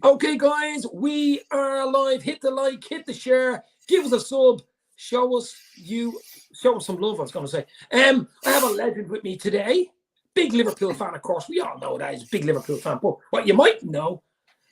Okay, guys, we are live. Hit the like, hit the share, give us a sub, show us some love. I was going to say. I have a legend with me today. Big Liverpool fan, of course. We all know that he's a big Liverpool fan. But what you might know,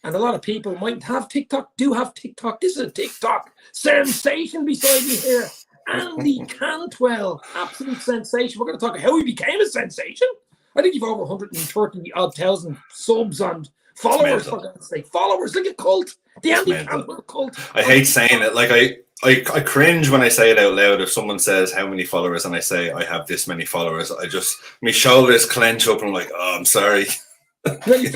and a lot of people mightn't have TikTok, do have TikTok. This is a TikTok sensation beside me here. Andy Cantwell, absolute sensation. We're going to talk about how he became a sensation. I think you've over 130,000 subs and followers, for God's sake. Followers, like a cult. The Andy Cantwell cult. I hate saying it. Like I cringe when I say it out loud. If someone says how many followers and I say I have this many followers, my shoulders clench up and I'm like, oh, I'm sorry. You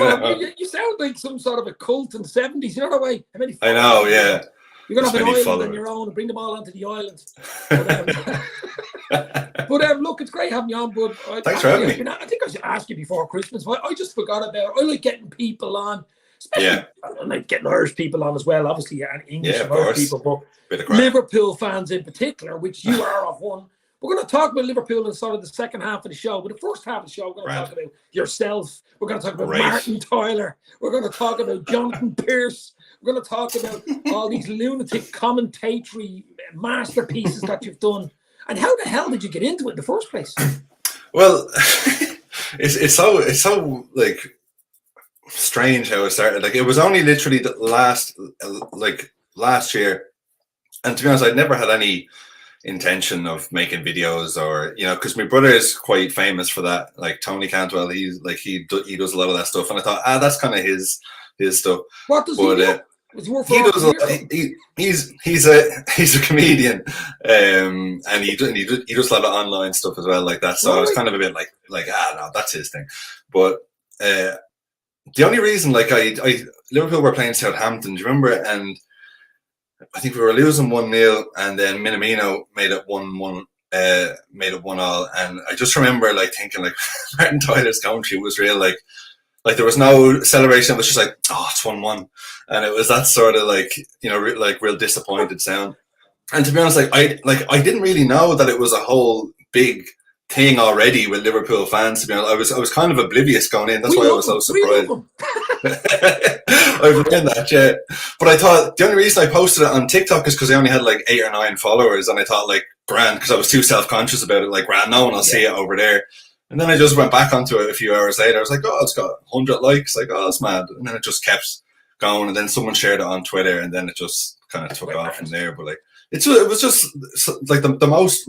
sound like some sort of a cult in the 70s. You know that way? How many I know, yeah. You're going to have an island on your own and bring them all onto the island. But look, it's great having you on, bud. Thanks for having me. I think I should ask you before Christmas. I just forgot about I like getting people on. Especially, I like getting Irish people on as well, obviously, and English and Irish people, but Liverpool fans in particular, which you are of one. We're going to talk about Liverpool in sort of the second half of the show. But the first half of the show, we're going to talk about yourself. We're going to talk about Martin Tyler. We're going to talk about Jonathan Pearce. We're going to talk about all these lunatic commentatory masterpieces that you've done. And how the hell did you get into it in the first place? Well, it's so like strange how it started. Like it was only literally the last year, and to be honest, I'd never had any intention of making videos, or because my brother is quite famous for that. Like Tony Cantwell, he does a lot of that stuff, and I thought, that's kind of his stuff. What does he do? He's a comedian, and he does a lot of online stuff as well, like that. So I was kind of a bit like no, that's his thing. But the only reason, Liverpool were playing Southampton, do you remember? And I think we were losing 1-0, and then Minamino made it 1-1, made it 1-1, and I just remember thinking Martin Tyler's commentary was real like there was no celebration. It was just like, oh, it's 1-1, and it was that sort of real disappointed sound. And to be honest, I didn't really know that it was a whole big thing already with Liverpool fans. To be honest, I was kind of oblivious going in. That's why I was so surprised. I've learned that, yeah. But I thought the only reason I posted it on TikTok is because I only had 8 or 9 followers, and I thought grand, because I was too self-conscious about it. Grand, no one will see it over there. And then I just went back onto it a few hours later. I was like, oh, it's got 100 likes. That's mad. And then it just kept going. And then someone shared it on Twitter, and then it just kind of took off from there. But it was just the most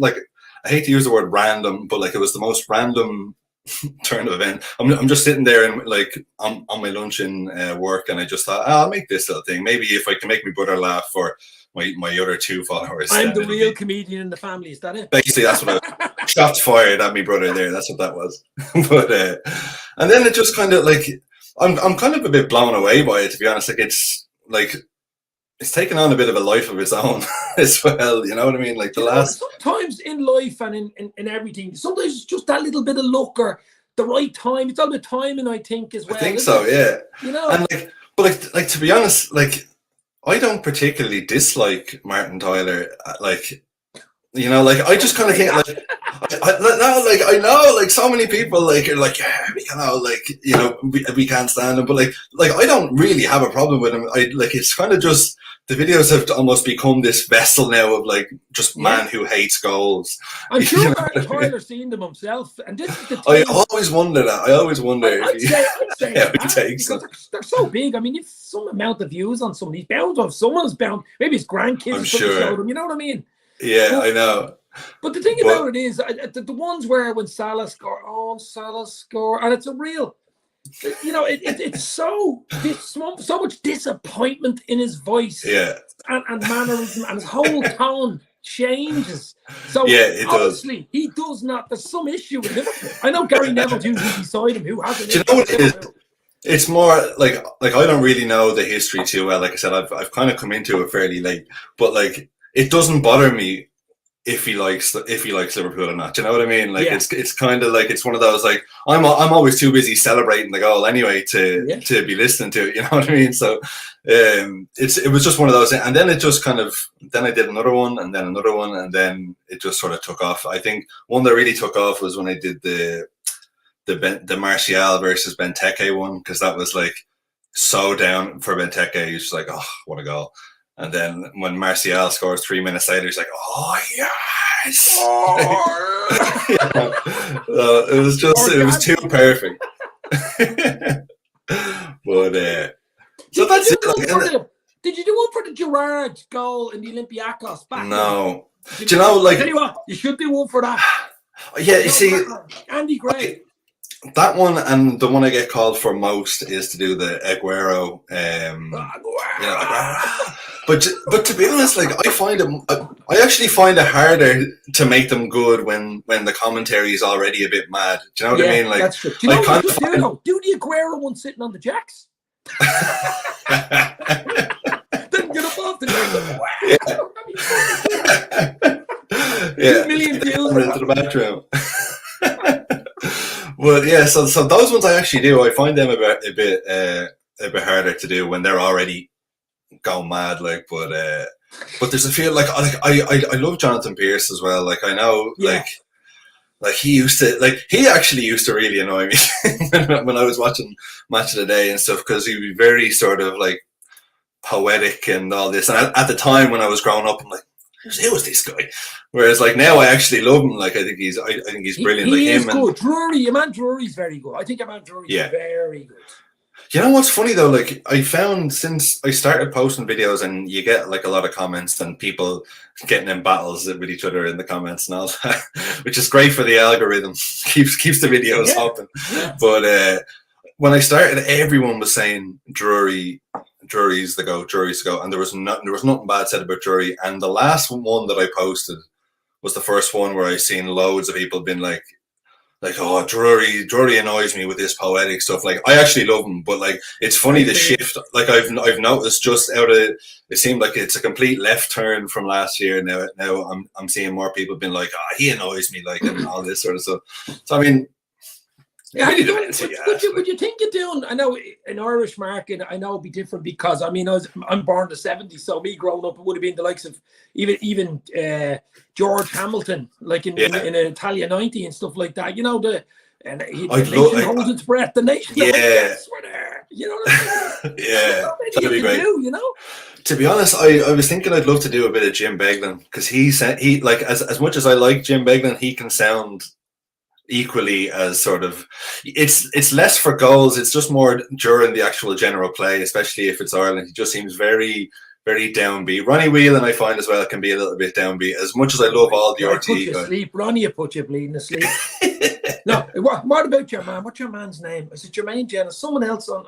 I hate to use the word random, but it was the most random turn of event. I'm just sitting there and on my lunch in work, and I just thought, I'll make this little thing. Maybe if I can make my brother laugh for my other 2 followers. I'm the real comedian in the family. Is that it? Basically, that's what shots fired at my brother there. That's what that was. But and then it just kind of I'm kind of a bit blown away by it, to be honest. It's taken on a bit of a life of its own as well. You know what I mean? Sometimes in life and in everything, sometimes it's just that little bit of luck or the right time. It's all the timing, I think, as well. I think so, yeah. And but to be honest, I don't particularly dislike Martin Tyler. I just kind of think I know so many people are we can't stand him, but I don't really have a problem with him. It's kind of just the videos have almost become this vessel now of just man who hates goals. I'm sure Martin Tyler's seen them himself, and this is the thing. I always wonder that. I'd say how he takes them. They're so big. I mean, you've some amount of views on some of these bound on someone's bound. Maybe his grandkids I'm sure. showed him. You know what I mean? Yeah, I know. But the thing about it is, the ones where when Salah score, and it's a real, it's so much disappointment in his voice, and mannerism, and his whole tone changes. So obviously he does not. There's some issue with Liverpool. I know Gary Neville's usually beside him. Who hasn't? Do you know what it is? It's more like I don't really know the history too well. Like I said, I've kind of come into it fairly late, but it doesn't bother me if he likes Liverpool or not. Do you know what I mean? It's kind of it's one of those I'm always too busy celebrating the goal anyway to be listening to it. You know what I mean? So it was just one of those, and then it just kind of then I did another one, and then another one, and then it just sort of took off. I think one that really took off was when I did the Martial versus Benteke one, because that was so down for Benteke. He's just like, oh, what a goal. And then when Martial scores 3 minutes later, he's like, oh, yes. Oh. It was too perfect. But so that's it. Did you do one for the Gerrard goal in the Olympiacos back? No. Do you know, like, tell you what, you should do one for that. Yeah, you see, Andy Gray. That one and the one I get called for most is to do the Aguero. But to be honest, like I actually find it harder to make them good when the commentary is already a bit mad. Do you know what I mean? Like, that's true. Do you know what you should do? Do the Aguero one sitting on the jacks. Then get up off the yeah. 2 million views into the bathroom. Well, yeah. So those ones I actually do. I find them a bit harder to do when they're already going mad. Like, but there's a feel like I love Jonathan Pierce as well. Like, I know, like he actually used to really annoy me when I was watching Match of the Day and stuff, because he'd be very sort of like poetic and all this. And at the time when I was growing up, I'm like, who is this guy? Whereas like now I actually love him. Like, I think he's brilliant. He like is him good. Drury's very good. I think Drury's very good. You know what's funny though? Like, I found since I started posting videos, and you get like a lot of comments and people getting in battles with each other in the comments and all that, which is great for the algorithm. keeps the videos open. Yeah. But when I started, everyone was saying Drury's the GOAT, and there was nothing bad said about Drury. And the last one that I posted was the first one where I seen loads of people been like, oh, Drury annoys me with this poetic stuff. Like, I actually love him, but like, it's funny the shift. Like, I've noticed just out of it seemed like it's a complete left turn from last year. Now I'm seeing more people being like, oh, he annoys me, like, and all this sort of stuff. So I mean, would you think you're doing? I know an Irish market, I know it'd be different because I'm born in the 70s, so me growing up, it would have been the likes of even George Hamilton, like in an Italia 90 and stuff like that. You know, the nation holds its breath. The nation, were there. You know what I mean? That'd be great. You know. To be honest, I was thinking I'd love to do a bit of Jim Beglin, because he like as much as I like Jim Beglin, he can sound equally as sort of, it's less for goals, it's just more during the actual general play, especially if it's Ireland. He just seems very, very downbeat. Ronnie Whelan, I find as well, can be a little bit downbeat. As much as I love all the RT guys. Ronnie will put you bleeding asleep. No, what about your man? What's your man's name? Is it Jermaine Jenner? Someone else on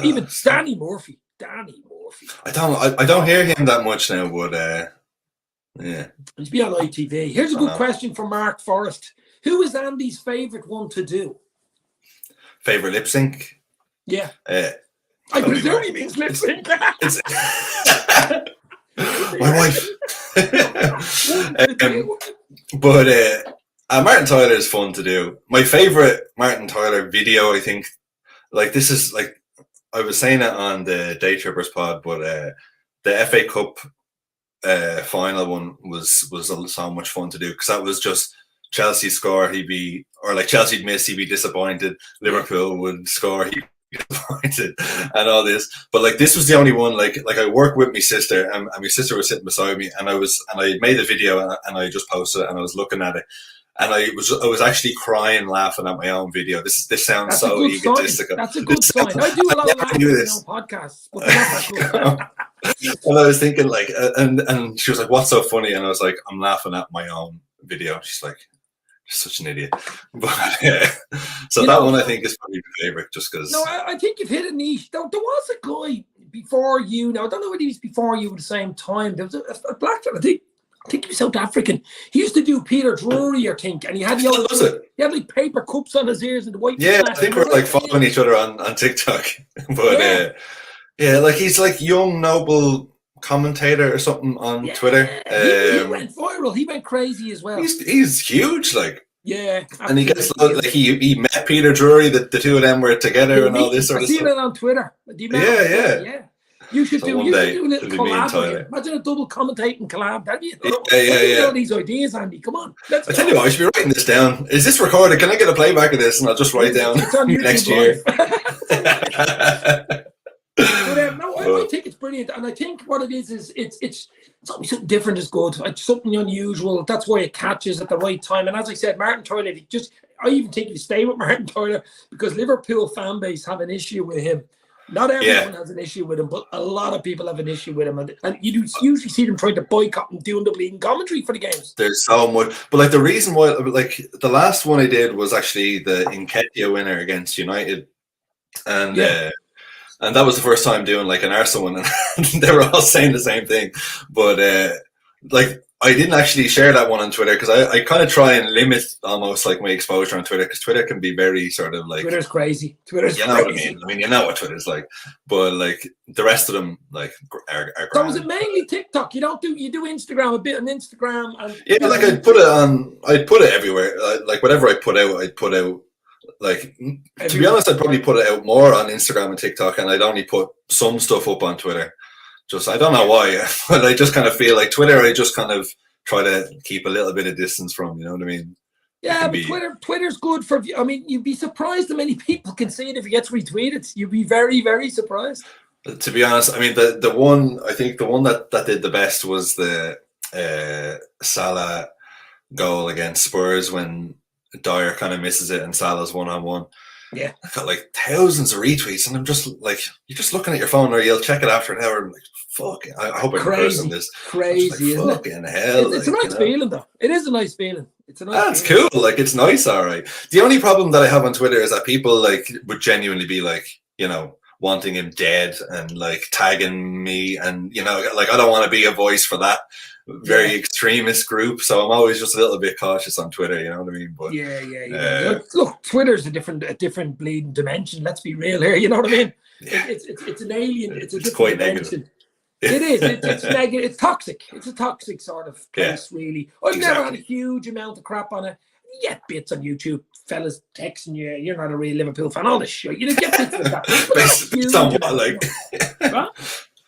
even Danny Murphy. I don't hear him that much now, but yeah. He's been on ITV. Here's a good question from Mark Forrest. Who is Andy's favourite one to do? Favourite lip sync? Yeah. I presume he means lip sync. My wife. But Martin Tyler is fun to do. My favourite Martin Tyler video, I think, like, this is like, I was saying it on the Day Trippers pod, but the FA Cup final one was so much fun to do, because that was just Chelsea score, Chelsea'd miss, he'd be disappointed. Liverpool would score, he'd be disappointed, and all this. But like, this was the only one. Like I work with my sister, and my sister was sitting beside me, and I made a video, and I just posted it, and I was looking at it, and I was actually crying laughing at my own video. This sounds so egotistical. That's a good sign. I do a lot of laughing on podcasts, but not that good. And I was thinking, like, and she was like, "What's so funny?" And I was like, "I'm laughing at my own video." She's like, "You're such an idiot." But so that one I think is probably my favorite, just because. No, I think you've hit a niche. There was a guy before you. Now I don't know whether he was before you at the same time. There was a black guy. I think he was South African. He used to do Peter Drury, I think, and he had he had like paper cups on his ears and the white. Yeah, I think we're like following each other on TikTok. But like, he's like young noble commentator or something on Twitter. He went viral. He went crazy as well. He's huge, like. Yeah, absolutely. And he gets like he met Peter Drury. The two of them were together and all this sort of stuff. I seen it on Twitter. Yeah. You should do a little collab. Imagine a double commentating collab. That'd be all these ideas, Andy. Come on. I tell you what, I should be writing this down. Is this recorded? Can I get a playback of this, and I'll just write down it's on YouTube next year? and I think what it is it's something different is good. It's something unusual. That's why it catches at the right time. And as I said, Martin Tyler, I even think you stay with Martin Tyler because Liverpool fan base have an issue with him. Not everyone has an issue with him, but a lot of people have an issue with him. And you do usually see them trying to boycott and doing the bleeding commentary for the games. There's so much. But like the reason why, like the last one I did was actually the Nketiah winner against United. And that was the first time doing like an Arsenal one. And they were all saying the same thing. But like I didn't actually share that one on Twitter because I kind of try and limit almost like my exposure on Twitter because Twitter can be very sort of like Twitter's crazy. Twitter's you know crazy. what I mean? I mean, you know what Twitter's like, but like the rest of them like are So grand. is it mainly TikTok? You do Instagram a bit on Instagram and like I'd put it everywhere. Like whatever I put out, I'd put out. Like to be honest, I'd probably put it out more on Instagram and TikTok, and I'd only put some stuff up on Twitter. Just I don't know why, but I just kind of feel like Twitter. I just kind of try to keep a little bit of distance from. You know what I mean? Yeah, but Twitter's good for. I mean, you'd be surprised how many people can see it if it gets retweeted. You'd be very, very surprised. To be honest, I mean the one that did the best was the Salah goal against Spurs when Dyer kind of misses it and Salah's 1-on-1. Yeah, I got like thousands of retweets, and I'm just like, you're just looking at your phone, or you'll check it after an hour. I'm like, fuck, I hope I'm cursing this. Crazy, like, fucking hell! It's a nice feeling, though. It is a nice feeling. It's a nice. That's cool. Like, it's nice, all right. The only problem that I have on Twitter is that people like would genuinely be like, you know, wanting him dead and like tagging me, and you know, like I don't want to be a voice for that very extremist group, so I'm always just a little bit cautious on Twitter. You know what I mean? But look, Twitter's a different bleeding dimension. Let's be real here. You know what I mean? Yeah. It's an alien. It's quite dimension. negative. It is. It's negative. It's toxic. It's a toxic sort of place, really. I've never had a huge amount of crap on it. You get bits on YouTube, fellas texting you, you're not a real Liverpool fan. All this shit. You get bits of that. Based on what, like?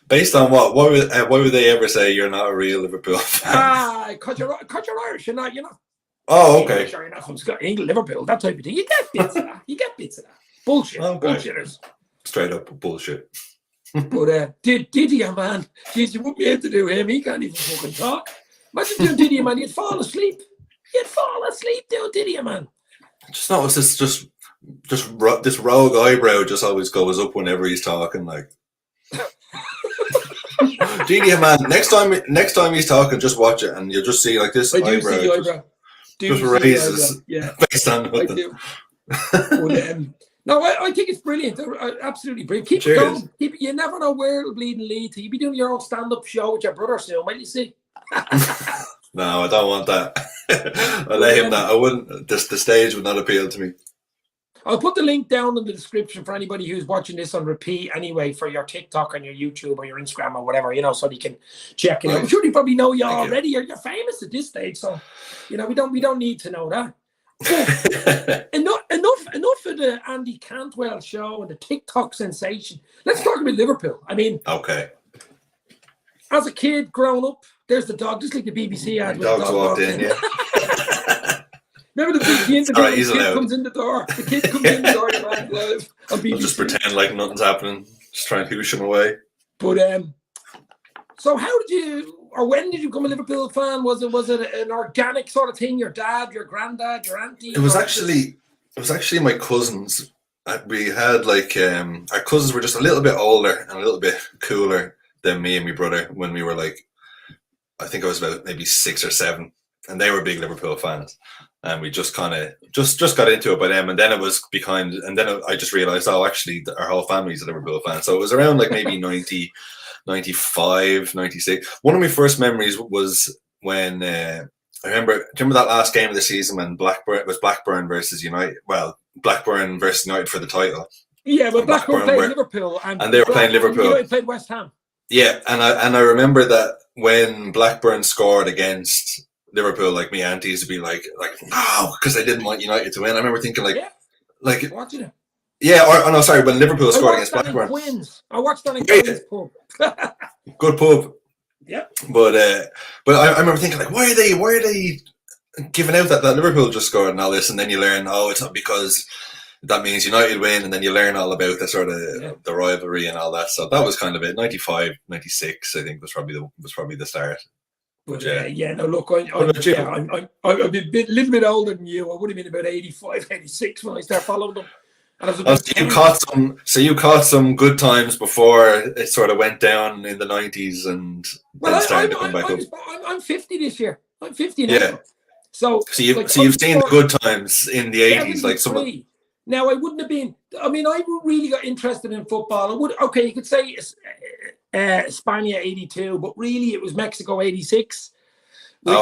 Based on what? Why would they ever say you're not a real Liverpool fan? Because you're Irish. You're not. Oh, okay. Sure, you're not from England, Liverpool, that type of thing. You get bits of that. Bullshit. Okay. Bullshitters. Straight up bullshit. But Didier, man, geez, you wouldn't be able to do him. He can't even fucking talk. Imagine doing Didier, man. You'd fall asleep. Doing Didier, man. Just notice this. Just this rogue eyebrow just always goes up whenever he's talking. Like, Didier, man. Next time he's talking, just watch it, and you'll just see like this eyebrow. See the eyebrow. Just raises. Yeah, based on nothing. I do. But, no, I think it's brilliant. Absolutely brilliant. Keep it going. You never know where it'll bleed and lead to. You'll be doing your own stand-up show with your brother soon, might you see? No, I don't want that. I let him that. I wouldn't. The stage would not appeal to me. I'll put the link down in the description for anybody who's watching this on repeat anyway, for your TikTok and your YouTube or your Instagram or whatever, you know, so they can check it out. I'm sure you probably know you already. You're famous at this stage, so you know we don't need to know that. enough of the Andy Cantwell show and the TikTok sensation. Let's talk about Liverpool. I mean, okay. As a kid growing up, there's the dog, just like the BBC ad. Dogs walked in, yeah. Remember the kid comes in the door. The kid comes in the door live on BBC. I'll just pretend like nothing's happening. Just try and hoosh him away. But so how did you, or when did you become a Liverpool fan? Was it an organic sort of thing? Your dad, your granddad, your auntie? It was actually my cousins. We had like our cousins were just a little bit older and a little bit cooler than me and my brother when we were like, I think I was about maybe 6 or 7, and they were big Liverpool fans. And we just kind of just got into it by them, and then it was behind. And then I just realized, oh, actually, our whole family's a Liverpool fan. So it was around like maybe 90, 95, 96. One of my first memories was when I remember that last game of the season when Blackburn versus United. Well, Blackburn versus United for the title. Yeah, but Blackburn played Liverpool, and they were playing Liverpool. United played West Ham. Yeah, and I remember that when Blackburn scored against Liverpool, like me aunties would be like no, because they didn't want United to win. I remember thinking like watching it. Yeah, no, sorry, when Liverpool scored against Blackburn. I watched that in Queen's pub. Good pub. Yeah. But I remember thinking like, why are they giving out that Liverpool just scored and all this, and then you learn, oh, it's not because that means United win, and then you learn all about the sort of the rivalry and all that. So that was kind of it. 95, 96, I think was probably the start. But no, look, what about you? I'm a little bit older than you. I would have been about 85, 86 when I started following them. And I was about you caught some good times before it sort of went down in the 90s and then started to come back up. I'm 50 this year. I'm 50 now. Yeah. So you've seen the good times in the 80s, like some. Now, I wouldn't have been. I mean, I really got interested in football. You could say España 82, but really it was Mexico 86. Which,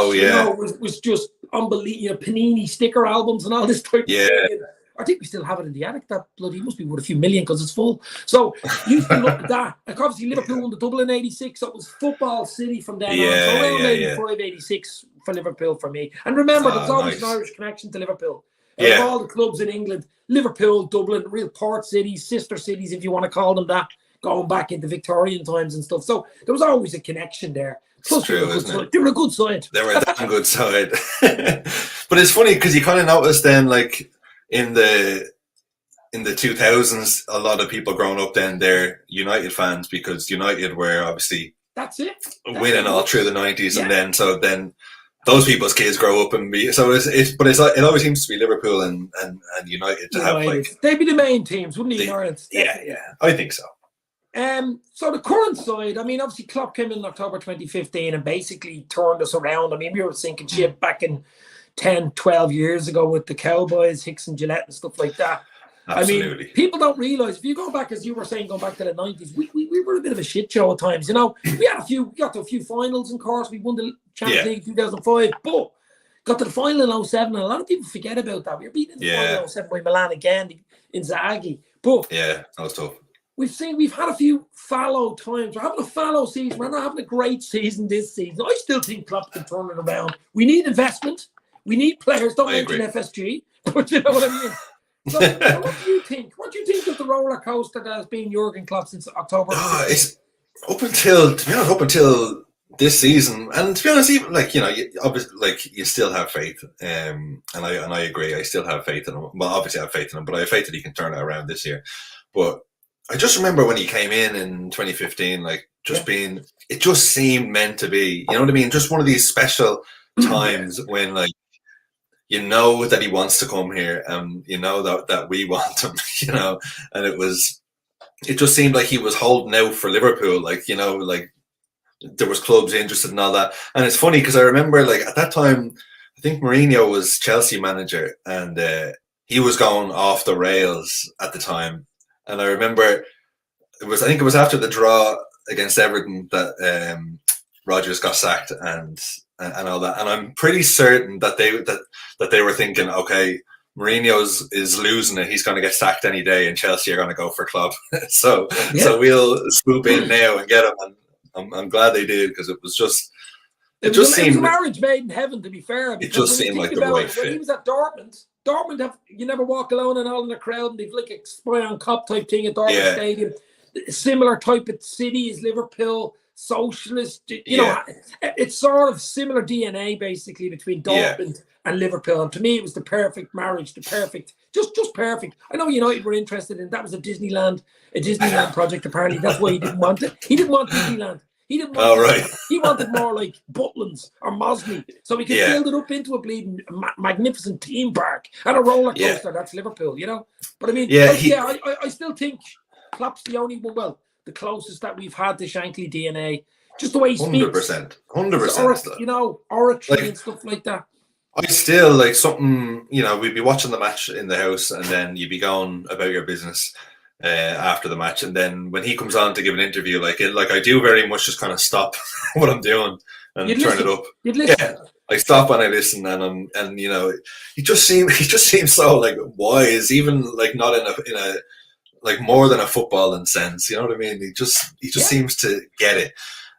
was just unbelievable. Panini sticker albums and all this type of thing. I think we still have it in the attic. That bloody must be worth a few million because it's full. So you can look at that. Like obviously Liverpool won the double in 86. So it was football city from then on. So around 85, 86 for Liverpool for me. And remember, there's always an Irish connection to Liverpool. Of all the clubs in England, Liverpool, Dublin, real port cities, sister cities, if you want to call them that, going back into Victorian times and stuff. So there was always a connection there. Plus, they were a good side. They were a damn good side. But it's funny because you kind of notice then, like, in the 2000s, a lot of people growing up then, they're United fans because United were obviously winning all through the 90s, and then those people's kids grow up and be so. It always seems to be Liverpool and United to have like they'd be the main teams, wouldn't they? In Ireland? Yeah, I think so. So the current side, I mean, obviously Klopp came in October 2015 and basically turned us around. I mean, we were sinking ship back in 10, 12 years ago with the Cowboys, Hicks and Gillette and stuff like that. Absolutely. I mean, people don't realise, if you go back, as you were saying, going back to the 90s, we were a bit of a shit show at times. You know, we got to a few finals, of course. We won the Champions League in 2005, but got to the final in 07, and a lot of people forget about that. We were beaten in the final in 07 by Milan again, Inzaghi. But that was tough. We've had a few fallow times. We're having a fallow season. We're not having a great season this season. I still think Klopp can turn it around. We need investment. We need players. Don't mention FSG, but you know what I mean. So what do you think? What do you think of the roller coaster that has been Jurgen Klopp since October? It's up until this season, and to be honest, even obviously, you still have faith, and I agree. I still have faith in him. Well, obviously, I have faith in him, but I have faith that he can turn it around this year. But I just remember when he came in 2015, it just seemed meant to be. You know what I mean? Just one of these special times when you know that he wants to come here, and you know that we want him, you know, and it just seemed like he was holding out for Liverpool, there was clubs interested in all that. And it's funny because I remember at that time, I think Mourinho was Chelsea manager, and he was going off the rails at the time. And I remember I think it was after the draw against Everton that Rodgers got sacked and all that. And I'm pretty certain that they were thinking, okay, Mourinho is losing it. He's going to get sacked any day, and Chelsea are going to go for Klopp. So we'll swoop in now and get him. And I'm glad they did, because it was just. It was a marriage made in heaven, to be fair. It just seemed like the right fit. When he was at Dortmund you never walk alone and all in the crowd, and they've like a spy on cop type thing at Dortmund Stadium. Similar type of city as Liverpool, socialist. You know, it's sort of similar DNA basically between Dortmund and Liverpool. And to me, it was the perfect marriage, just perfect. I know United were interested in that. Was a Disneyland project. Apparently, that's why he didn't want it. He didn't want Disneyland. He didn't want He wanted more like Butlins or Mosley, so we could build it up into a bleeding magnificent theme park and a roller coaster. That's Liverpool, you know. But I mean, I still think Klopp's the only one. Well, the closest that we've had to Shankly DNA, just the way he speaks. 100%. You know, oratory and stuff like that. I still something. You know, we'd be watching the match in the house, and then you'd be going about your business. After the match, and then when he comes on to give an interview, I do very much just kind of stop what I'm doing and turn it up. You'd listen. Yeah, I stop and I listen, and you know, he just seems so wise, even not in a more than a footballing sense. You know what I mean? He just seems to get it,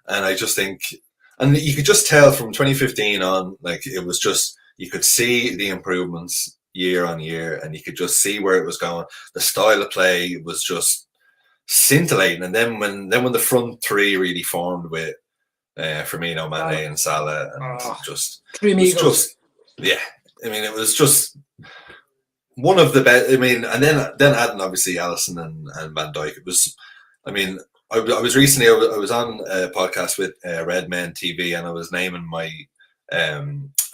and I just think, and you could just tell from 2015 on, it was just, you could see the improvements year on year, and you could just see where it was going. The style of play was just scintillating, and then when the front three really formed with Firmino, Mane, and Salah, and I mean, it was just one of the best. I mean, and then adding obviously Alisson and Van Dijk. It was, I mean, I was recently I was on a podcast with Red Men TV, and I was naming my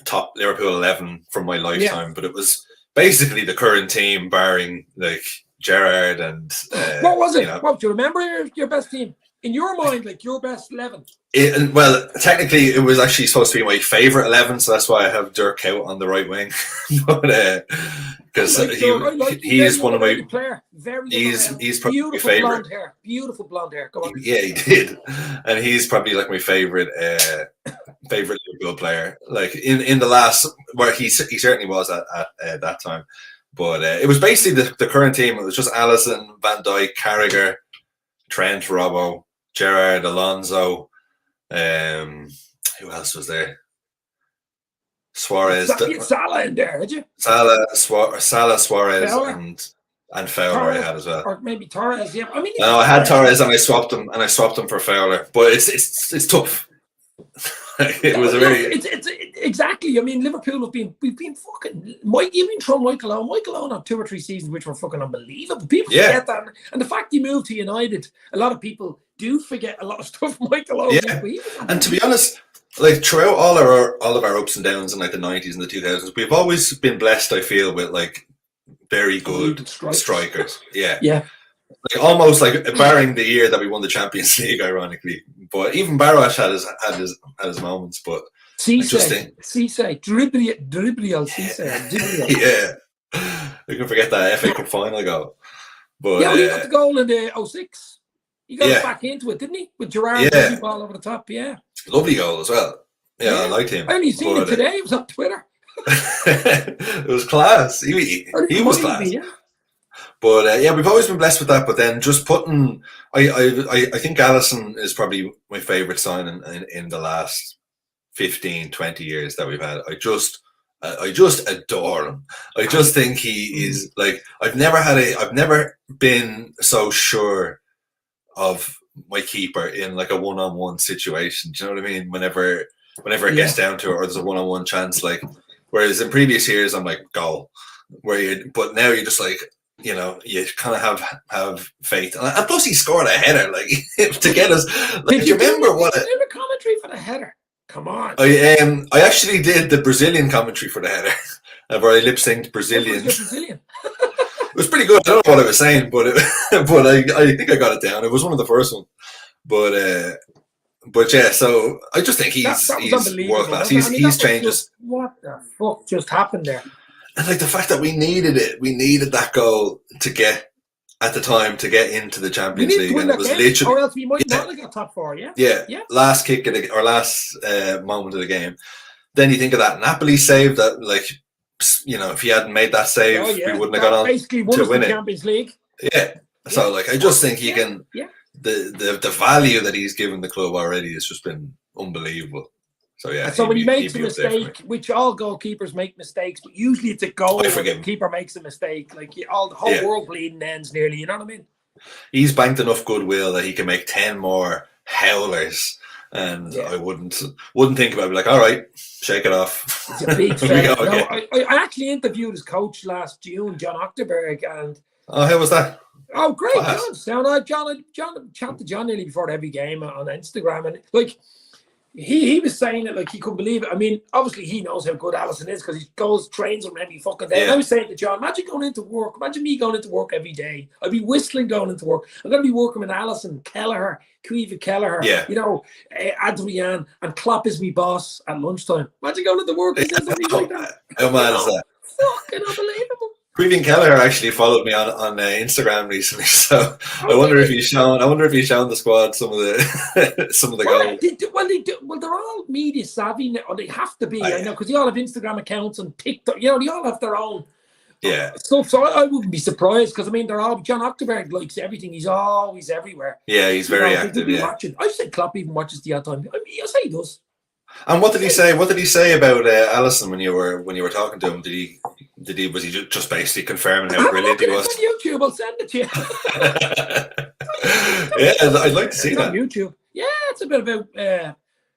top Liverpool 11 from my lifetime, but it was basically the current team, barring like Gerrard and what was it? You know, what do you remember your best team in your mind? Like your best 11? Well, technically, it was actually supposed to be my favorite 11, so that's why I have Dirk out on the right wing. But because he is one of my player. Very he's probably my favorite. Beautiful blonde hair. Go on. Yeah, he did, and he's probably like my favorite Liverpool player. Like in the last, where he certainly was at that time. But it was basically the current team. It was just Alisson, Van Dijk, Carragher, Trent, Robbo, Gerrard, Alonso. Who else was there? Suarez. Salah in there, did you? Salah, Suarez, Fowler? and Fowler I had as well. Or maybe Torres. Yeah, I mean, no, I had Torres and I swapped him for Fowler. But it's tough. It was a very. It's exactly. I mean, Liverpool we've been fucking. Even thrown Michael Owen. Michael Owen had 2 or 3 seasons which were fucking unbelievable. People forget that, and the fact he moved to United, a lot of people do forget a lot of stuff Michael Owen. Yeah, and to be honest, like throughout all of our ups and downs in like the 90s and the 2000s, we've always been blessed, I feel, with like very good strikers. Yeah. Like almost like barring the year that we won the Champions League, ironically, but even Barros had his moments. But Cisse, Dribbly, yeah, we can forget that FA Cup final goal. But yeah, he got the goal in the 06. He got back into it, didn't he? With Gerrard ball over the top. Yeah, lovely goal as well. Yeah, I liked him. I only seen it today. It was on Twitter. It was class. He was class. But we've always been blessed with that. But then just putting, I think Alisson is probably my favourite signing in the last 15, 20 years that we've had. I just adore him. I just think he is like, I've never been so sure of my keeper in like a one-on-one situation. Do you know what I mean? Whenever it gets down to it, or there's a one-on-one chance, like, whereas in previous years I'm like goal, but now you're just like, you know, you kind of have faith, and plus he scored a header, like to get us. Like, do you remember what? Did the commentary for the header? Come on. I actually did the Brazilian commentary for the header, where I lip synced Brazilian. Brazilian? It was pretty good. I don't know what I was saying, but I think I got it down. It was one of the first ones, but yeah. So I just think he's world class. He's changed. What the fuck just happened there? And like the fact that we needed that goal to get at the time to get into the Champions League, and it was literally, or else we might not have got top 4. Yeah. Last kick of or last moment of the game. Then you think of that Napoli save that, like, you know, if he hadn't made that save, we wouldn't have gone on basically won to win the it. Champions League. Yeah. So like, I just think he can. The value that he's given the club already has just been unbelievable. So yeah. So when he makes a mistake, which all goalkeepers make mistakes, but usually it's a goal when the keeper makes a mistake. Like the whole world bleeding ends nearly. You know what I mean? He's banked enough goodwill that he can make 10 more howlers, and I wouldn't think about it. Like, all right, shake it off. It's a big fella. I actually interviewed his coach last June, John Ochterberg, and how was that? Oh, great, John. John chat to John nearly before every game on Instagram, and like. He was saying it like he couldn't believe it. I mean, obviously he knows how good Alisson is because he trains him every fucking day. And I was saying to John, imagine going into work. Imagine me going into work every day. I'd be whistling going into work. I'm going to be working with Alisson, Kelleher, Caoimhe Kelleher, you know, Adrian, and Klopp is me boss at lunchtime. Imagine going into work and saying something like that. How mad is that? Fucking unbelievable. Caoimhe Kelleher actually followed me on Instagram recently, so I wonder if he's shown the squad some of the goals. Well, they're all media savvy now, or they have to be. I know, because they all have Instagram accounts and TikTok. You know, they all have their own stuff. So I wouldn't be surprised, because I mean, they're all. John Ochterberg likes everything. He's always everywhere. Yeah, he's very active. Watching. I said Klopp even watches the odd time. I mean, I say he does. And what did he say? What did he say about Alisson when you were talking to him? Was he just basically confirming how brilliant he was? It's on YouTube. I'll send it to you. Yeah, I'd like to see that. On YouTube. Yeah, it's about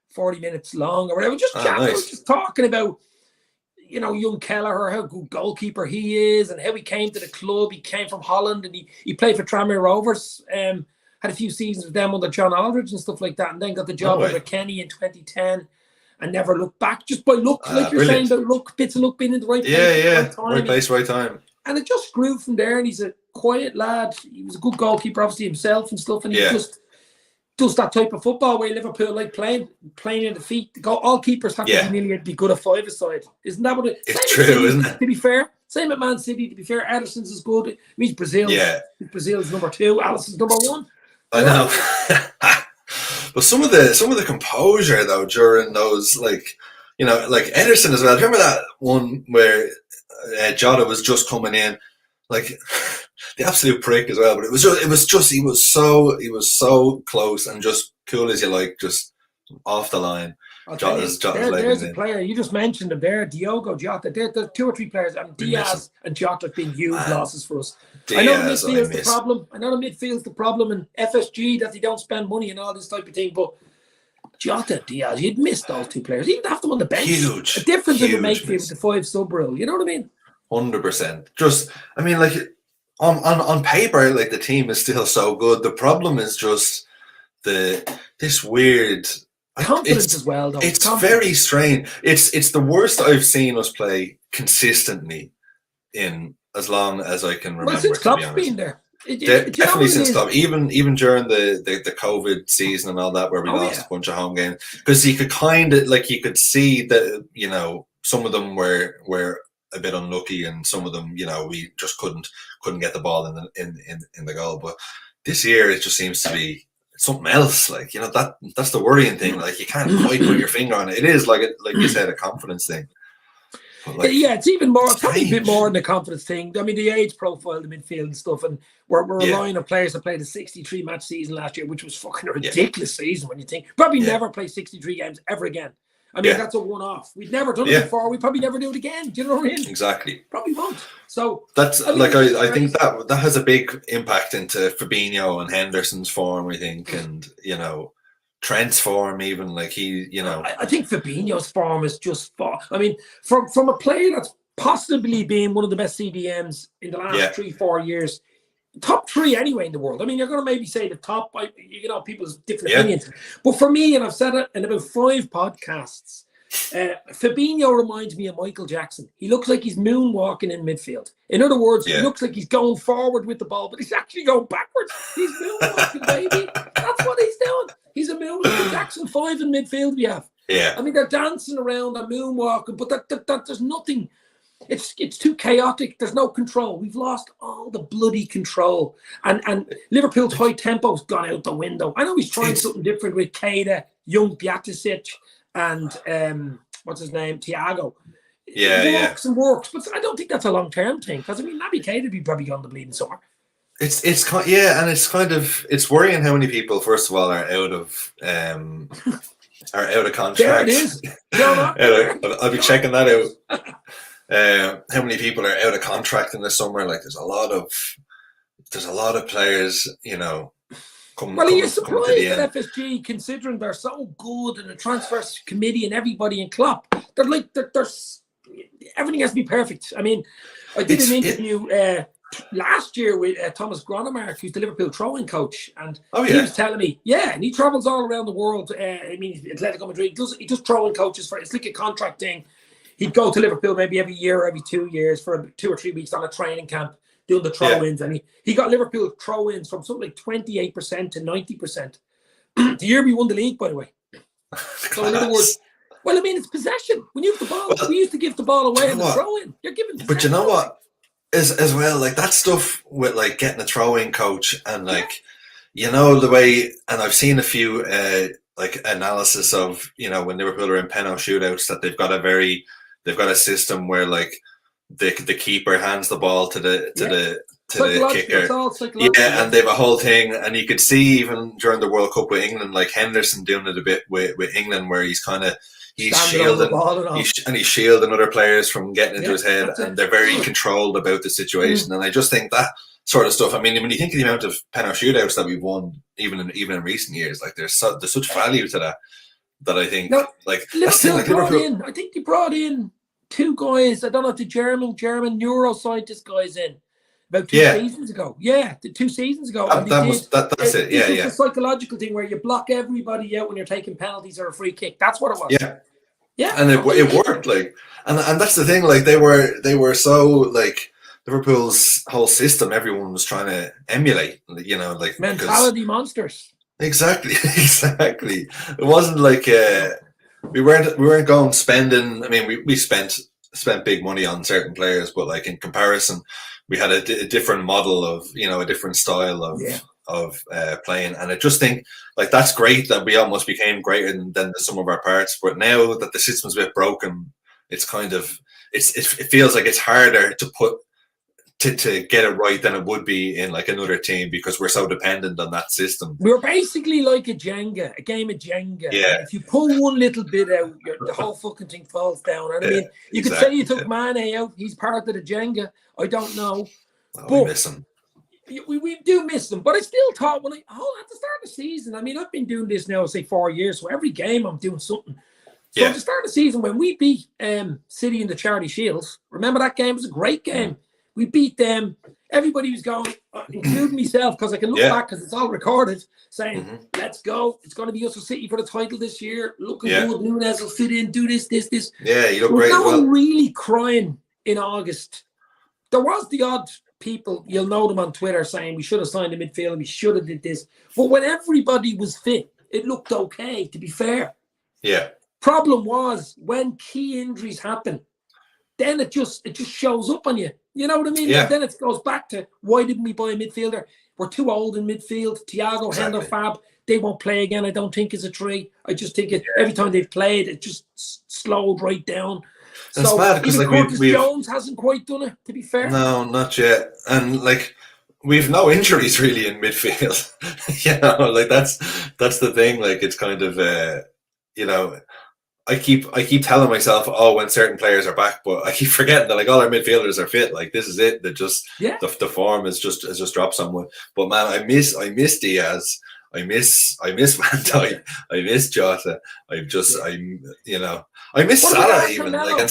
40 minutes long or whatever. Just chatting, just talking about, you know, young Kelleher, how good goalkeeper he is, and how he came to the club. He came from Holland, and he played for Tranmere Rovers. Had a few seasons with them under John Aldridge and stuff like that, and then got the job under Kenny in 2010, and never looked back. Just by luck, like you're saying, about luck, bits of luck being in the right place, right time, right place, right time. And it just grew from there. And he's a quiet lad. He was a good goalkeeper, obviously himself and stuff, and he just does that type of football where Liverpool like playing in the feet. All keepers have to be nearly be good at five-a-side. Isn't that what it's true, City, isn't it? To be fair, same at Man City. To be fair, Ederson's is good. It means Brazil. Brazil's number 2. Alisson's number 1. I know. But some of the composure though during those, like, you know, like Ederson as well. Remember that one where Jota was just coming in, like the absolute prick as well. But it was just he was so close and just cool as you like, just off the line. There's a player you just mentioned him there, Diogo Jota. There's 2 or 3 players, and Diaz and Jota have been huge losses for us. I know the midfield's the problem. And FSG, that they don't spend money and all this type of thing. But Jota, Diaz, you'd miss those 2 players. You'd have them on the bench. Huge. A difference in the midfield with the 5 sub rule. You know what I mean? 100%. Just, I mean, like on paper, like the team is still so good. The problem is just this weird. Confidence as well, though. It's very strange. It's the worst I've seen us play consistently in as long as I can remember. Well, since Klopp's been there. Definitely since Klopp. Even during the COVID season and all that, where we lost a bunch of home games, because you could kind of you could see that, you know, some of them were a bit unlucky, and some of them, you know, we just couldn't get the ball in the goal. But this year it just seems to be something else, like, you know, that's the worrying thing. Like, you can't quite put your finger on it. It is like you said, a confidence thing. Like, it's even more, probably a bit more than a confidence thing. I mean, the age profile, the midfield and stuff, and we're relying on players that played a 63 match season last year, which was fucking a ridiculous season when you think. Probably never play 63 games ever again. I mean, that's a one-off. We've never done it before. We probably never do it again. Do you know what I mean? Exactly. Probably won't. So that's I think that has a big impact into Fabinho and Henderson's form, I think, and, you know, Trent's form, even, like, he, you know. I think Fabinho's form is just I mean, from a player that's possibly been one of the best CDMs in the last 3-4 years, top 3 anyway in the world. I mean, you're going to maybe say the top, you know, people's different opinions. But for me, and I've said it in about 5 podcasts, Fabinho reminds me of Michael Jackson. He looks like he's moonwalking in midfield. In other words, he looks like he's going forward with the ball, but he's actually going backwards. He's moonwalking, baby. That's what he's doing. He's a moonwalking. Jackson 5 in midfield we have. Yeah. I mean, they're dancing around, they're moonwalking, but that there's nothing. It's too chaotic. There's no control. We've lost all the bloody control. And Liverpool's high tempo's gone out the window. I know he's trying something different with Keita, young Bjaticic, and what's his name, Thiago. It works, but I don't think that's a long-term thing. Because I mean, Naby Keita would be probably on the bleeding summer. And it's worrying how many people, first of all, are out of contract. There it is. I'll be checking that out. How many people are out of contract in the summer? Like, there's a lot of players, you know. Are you surprised at FSG, considering they're so good and the transfer committee and everybody in Klopp? They're like, there's everything has to be perfect. I mean, I did an interview last year with Thomas Gronemark, who's the Liverpool throwing coach, and he was telling me, and he travels all around the world. I mean, Atletico Madrid, he does throwing coaches it's like a contract thing. He'd go to Liverpool maybe every year or every 2 years for 2 or 3 weeks on a training camp doing the throw-ins. And he got Liverpool throw-ins from something like 28% to 90%. The year we won the league, by the way. So in other words, well, I mean, it's possession. When you have the ball, we used to give the ball away on the throw-in. You're giving possession. But you know what? As well, like, that stuff with, like, getting a throw-in coach and, like, you know, the way, and I've seen a few, like, analysis of, you know, when Liverpool are in penalty shootouts, that they've got a system where, like, the keeper hands the ball to the kicker. Yeah, and they have a whole thing, and you could see even during the World Cup with England, like Henderson doing it a bit with England, where he's shielding he's shielding other players from getting into his head, and they're very controlled about the situation. And I just think that sort of stuff. I mean, when you think of the amount of penalty shootouts that we've won, even in recent years, like there's such value to that I think, I think they brought in two guys. I don't know if the German neuroscientist guys in about 2 Yeah. seasons ago. Yeah, 2 seasons ago. And That's it. Yeah, This was a psychological thing where you block everybody out when you're taking penalties or a free kick. That's what it was. Yeah. Yeah, and it worked. Like, and that's the thing. Like, they were so like Liverpool's whole system. Everyone was trying to emulate. You know, like mentality monsters. Exactly. It wasn't like we weren't going spending. I mean, we spent big money on certain players, but like in comparison, we had a different model of, you know, a different style of playing. And I just think like that's great that we almost became greater than the sum of our parts. But now that the system's a bit broken, it's kind of it feels like it's harder to put to get it right than it would be in like another team, because we're so dependent on that system. We're basically like a game of Jenga. Yeah. And if you pull one little bit out, the whole fucking thing falls down. And I mean, you could say you took Mane out. He's part of the Jenga. I don't know. We miss him. We do miss them. But I still thought at the start of the season, I mean, I've been doing this now, say 4 years. So every game I'm doing something. So at the start of the season, when we beat City in the Charity Shields, remember that game? It was a great game. We beat them. Everybody was going, including myself, because I can look back because it's all recorded, saying, let's go. It's going to be us for City for the title this year. Looking good. Nunes will fit in, do this. Yeah, you look great. No one really crying in August. There was the odd people, you'll know them on Twitter, saying we should have signed a midfielder, we should have did this. But when everybody was fit, it looked okay, to be fair. Yeah. Problem was, when key injuries happen, then it just shows up on you. You know what I mean? Yeah. And then it goes back to, why didn't we buy a midfielder? We're too old in midfield. Thiago, Hendo, Fab, they won't play again. I don't think it's a three. I just think every time they've played, it just slowed right down. That's so mad, because like Curtis Jones hasn't quite done it, to be fair. No, not yet. And like, we've no injuries really in midfield. You know, like that's the thing. Like, it's kind of you know, I keep telling myself, when certain players are back, but I keep forgetting that like all our midfielders are fit. Like, this is it. That just the form has just dropped somewhat. But man, I miss Diaz. I miss Van Dijk. I miss Jota. I miss Salah even. Like, and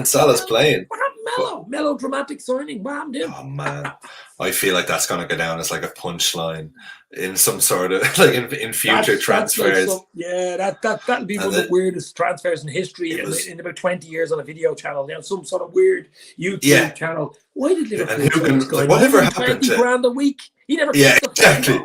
Salah's playing. What happened, melodramatic signing? What happened to him? Oh man, I feel like that's gonna go down as like a punchline in some sort of like in future transfers. That'll be one of the weirdest transfers in history in about 20 years on a video channel. Some sort of weird YouTube channel. Why did Liverpool? Whatever happened to £20,000 a week? He never. Exactly.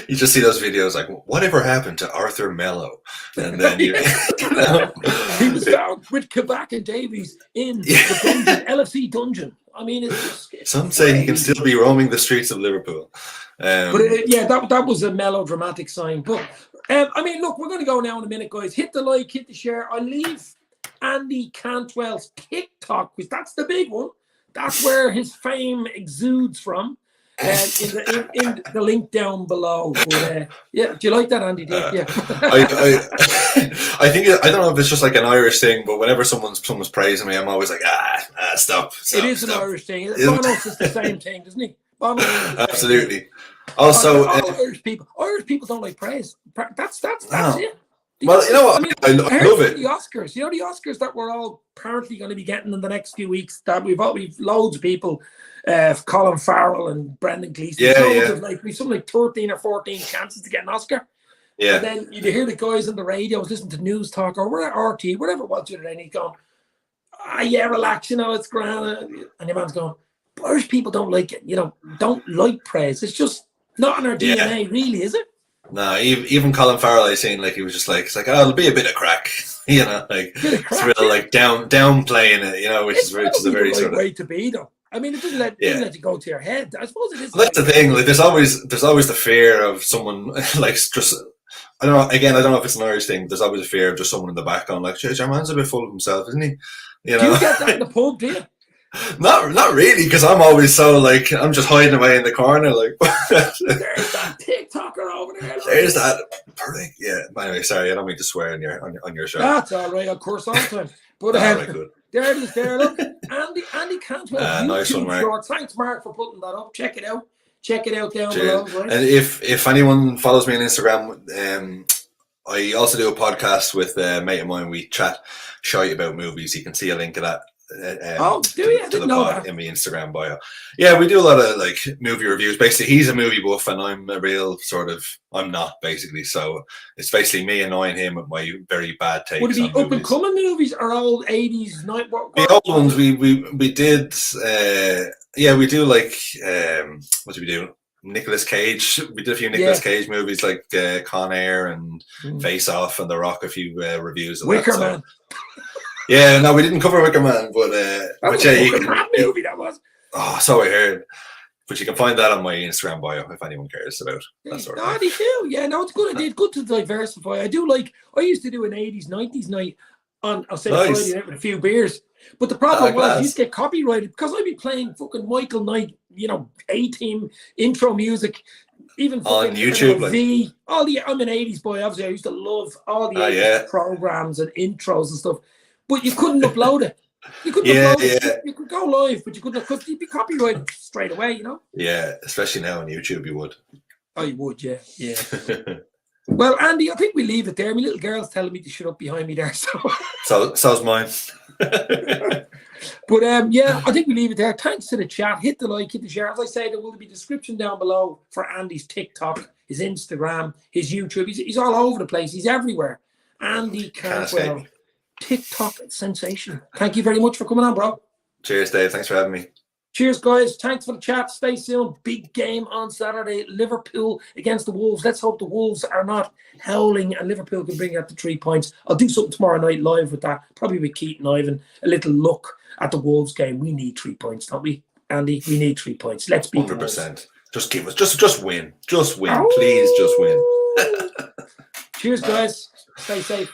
You just see those videos like, whatever happened to Arthur Mello? And then he was found with Kabak and Davies in the dungeon, LFC dungeon. I mean, it's some say he can still be roaming the streets of Liverpool. But that was a melodramatic sign. But I mean, look, we're going to go now in a minute, guys. Hit the like, hit the share. I'll leave Andy Cantwell's TikTok, because that's the big one. That's where his fame exudes from. In the link down below. But, do you like that, Andy? Yeah. I think I don't know if it's just like an Irish thing, but whenever someone's praising me, I'm always like, stop. It is an Irish thing. Bono's is the same thing, doesn't he? Absolutely. Also, Irish people don't like praise. That's it. Well, you know what? I love it. The Oscars, the Oscars that we're all apparently going to be getting in the next few weeks. That we've loads of people, Colin Farrell and Brendan Gleeson. We've something like 13 or 14 chances to get an Oscar. Yeah. And then you hear the guys on the radio, listening to News Talk or RT, whatever it was the other day, and he's going, relax, it's grand. And your man's going, Irish people don't like it. Don't like praise. It's just not in our DNA, really, is it? No, even Colin Farrell, I seen he was just like, it's like, it'll be a bit of crack, it's real like downplaying it, which is a very sort of way to be though. I mean, it doesn't let you go to your head. I suppose it is. Well, that's the thing. Like, there's always the fear of someone like just. I don't know. Again, I don't know if it's an Irish thing. There's always a fear of just someone in the back going like, "Your man's a bit full of himself, isn't he?" Do you get that in the pub, do you? Not really, because I'm always so like I'm just hiding away in the corner. Like, there's that TikToker over there. There's that. Yeah. Anyway, sorry, I don't mean to swear on your show. That's all right. Of course, all the time. But there it is. There, look, Andy Cantwell. Nice one, Mark. Short. Thanks, Mark, for putting that up. Check it out. Check it out down below. Right? And if anyone follows me on Instagram, I also do a podcast with a mate of mine. We chat shite about movies. You can see a link of that. Do you? I To didn't the know pod that. in my Instagram bio. Yeah, we do a lot of like movie reviews. Basically, he's a movie buff, and I'm a real sort of. I'm not basically. So it's basically me annoying him with my very bad takes Would it be on up and movies. coming movies or old 80s night? The old ones we did. Yeah, we do like what do we do? Nicolas Cage. We did a few Nicolas Cage movies like Con Air and Face Off and The Rock. A few reviews of Wicker that. Man. Yeah, no, we didn't cover Wicker Man, but Crap movie that was. Oh, so I heard. But you can find that on my Instagram bio if anyone cares about that sort of thing. They do. Yeah, no, it's good. It's good to diversify. I do like. I used to do an 80s, 90s night on, I'll say, Friday night with a few beers. But the problem was you'd get copyrighted because I'd be playing fucking Michael Knight, A-Team intro music, even on YouTube. I'm an 80s boy. Obviously, I used to love all the 80s programs and intros and stuff. But you couldn't upload it. You couldn't upload it. You could go live, but you couldn't. Because you'd be copyrighted straight away, Yeah, especially now on YouTube, you would. Oh, you would, yeah. Well, Andy, I think we leave it there. My little girl's telling me to shut up behind me there, so's mine. But I think we leave it there. Thanks to the chat. Hit the like, hit the share. As I say, there will be a description down below for Andy's TikTok, his Instagram, his YouTube. He's all over the place. He's everywhere. Andy Cantwell. TikTok sensation. Thank you very much for coming on, bro. Cheers, Dave. Thanks for having me. Cheers, guys. Thanks for the chat. Stay tuned. Big game on Saturday. Liverpool against the Wolves. Let's hope the Wolves are not howling and Liverpool can bring out the 3 points. I'll do something tomorrow night live with that. Probably with Keaton Ivan. A little look at the Wolves game. We need 3 points, don't we, Andy? We need 3 points. Let's beat 100%. Just give us. Just win. Just win. Please, just win. Cheers, guys. Stay safe.